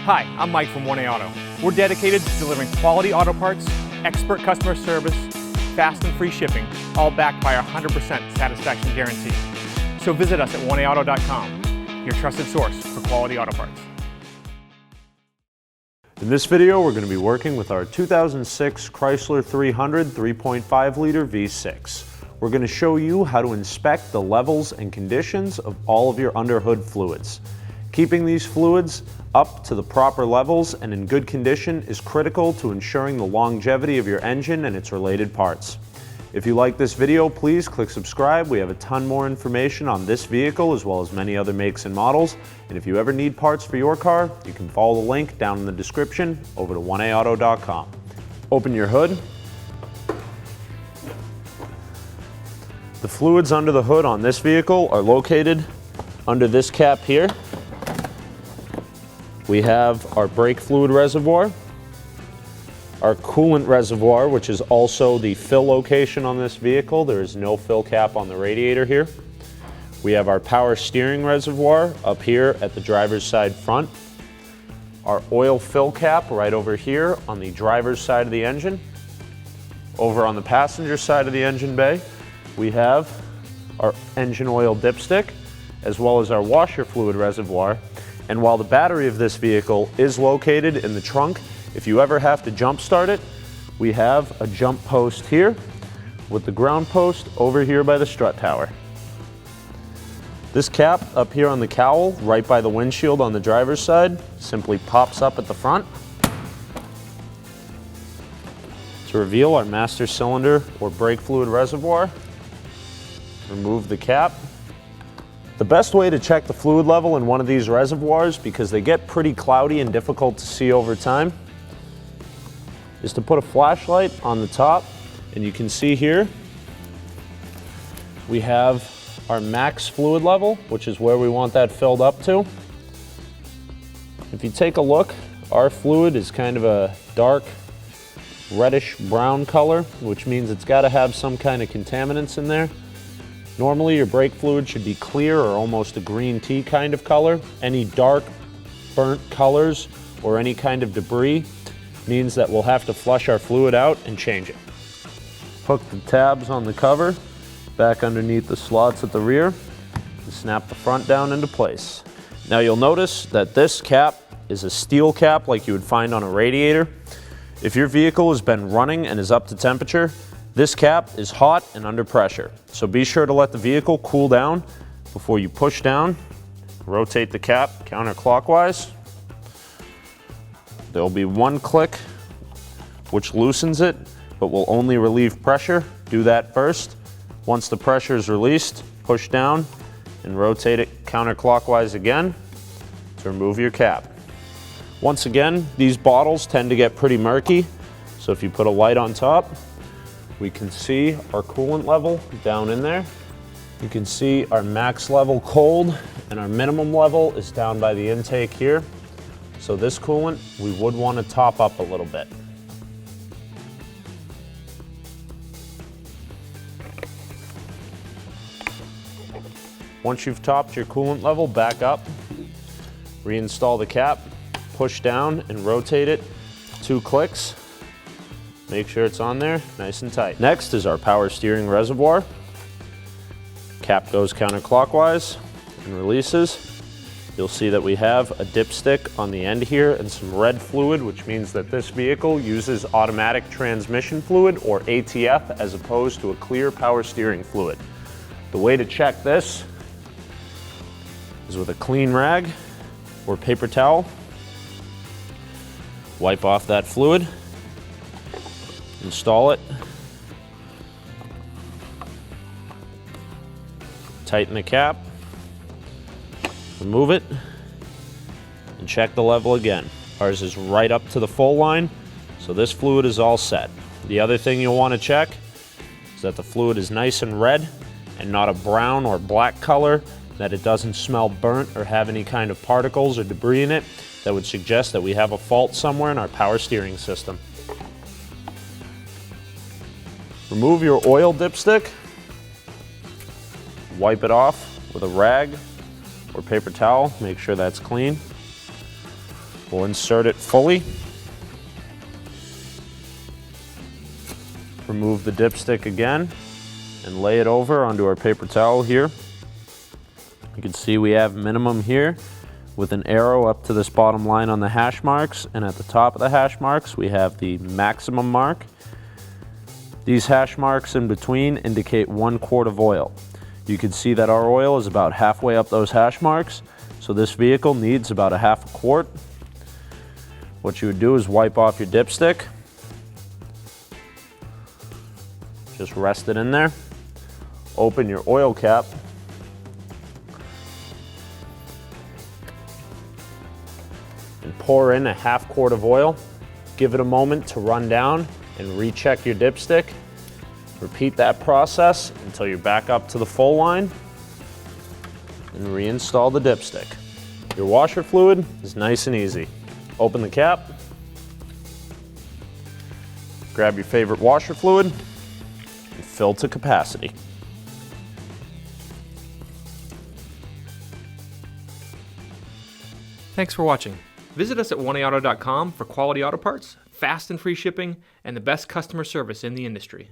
Hi, I'm Mike from 1A Auto. We're dedicated to delivering quality auto parts, expert customer service, fast and free shipping, all backed by our 100% satisfaction guarantee. So visit us at 1AAuto.com, your trusted source for quality auto parts. In this video, we're going to be working with our 2006 Chrysler 300 3.5 liter V6. We're going to show you how to inspect the levels and conditions of all of your underhood fluids. Keeping these fluids up to the proper levels and in good condition is critical to ensuring the longevity of your engine and its related parts. If you like this video, please click subscribe. We have a ton more information on this vehicle as well as many other makes and models. And if you ever need parts for your car, you can follow the link down in the description over to 1AAuto.com. Open your hood. The fluids under the hood on this vehicle are located under this cap here. We have our brake fluid reservoir, our coolant reservoir, which is also the fill location on this vehicle. There is no fill cap on the radiator here. We have our power steering reservoir up here at the driver's side front. Our oil fill cap right over here on the driver's side of the engine. Over on the passenger side of the engine bay, we have our engine oil dipstick, as well as our washer fluid reservoir. And while the battery of this vehicle is located in the trunk, if you ever have to jump start it, we have a jump post here with the ground post over here by the strut tower. This cap up here on the cowl, right by the windshield on the driver's side, simply pops up at the front to reveal our master cylinder or brake fluid reservoir. Remove the cap. The best way to check the fluid level in one of these reservoirs, because they get pretty cloudy and difficult to see over time, is to put a flashlight on the top, and you can see here we have our max fluid level, which is where we want that filled up to. If you take a look, our fluid is kind of a dark reddish brown color, which means it's got to have some kind of contaminants in there. Normally your brake fluid should be clear or almost a green tea kind of color. Any dark burnt colors or any kind of debris means that we'll have to flush our fluid out and change it. Hook the tabs on the cover back underneath the slots at the rear and snap the front down into place. Now you'll notice that this cap is a steel cap like you would find on a radiator. If your vehicle has been running and is up to temperature, this cap is hot and under pressure, so be sure to let the vehicle cool down before you push down. Rotate the cap counterclockwise. There will be one click which loosens it, but will only relieve pressure. Do that first. Once the pressure is released, push down and rotate it counterclockwise again to remove your cap. Once again, these bottles tend to get pretty murky, so if you put a light on top, we can see our coolant level down in there. You can see our max level cold and our minimum level is down by the intake here. So this coolant, we would want to top up a little bit. Once you've topped your coolant level back up, reinstall the cap, push down and rotate it 2 clicks. Make sure it's on there, nice and tight. Next is our power steering reservoir. Cap goes counterclockwise and releases. You'll see that we have a dipstick on the end here and some red fluid, which means that this vehicle uses automatic transmission fluid or ATF as opposed to a clear power steering fluid. The way to check this is with a clean rag or paper towel. Wipe off that fluid. Install it, tighten the cap, remove it, and check the level again. Ours is right up to the full line, so this fluid is all set. The other thing you'll want to check is that the fluid is nice and red and not a brown or black color, that it doesn't smell burnt or have any kind of particles or debris in it that would suggest that we have a fault somewhere in our power steering system. Remove your oil dipstick, wipe it off with a rag or paper towel, make sure that's clean. We'll insert it fully. Remove the dipstick again and lay it over onto our paper towel here. You can see we have minimum here with an arrow up to this bottom line on the hash marks, and at the top of the hash marks we have the maximum mark. These hash marks in between indicate 1 quart of oil. You can see that our oil is about halfway up those hash marks, so this vehicle needs about a half a quart. What you would do is wipe off your dipstick. Just rest it in there. Open your oil cap. And pour in a half quart of oil. Give it a moment to run down and recheck your dipstick. Repeat that process until you're back up to the full line and reinstall the dipstick. Your washer fluid is nice and easy. Open the cap, grab your favorite washer fluid, and fill to capacity. Thanks for watching. Visit us at oneauto.com for quality auto parts, fast and free shipping, and the best customer service in the industry.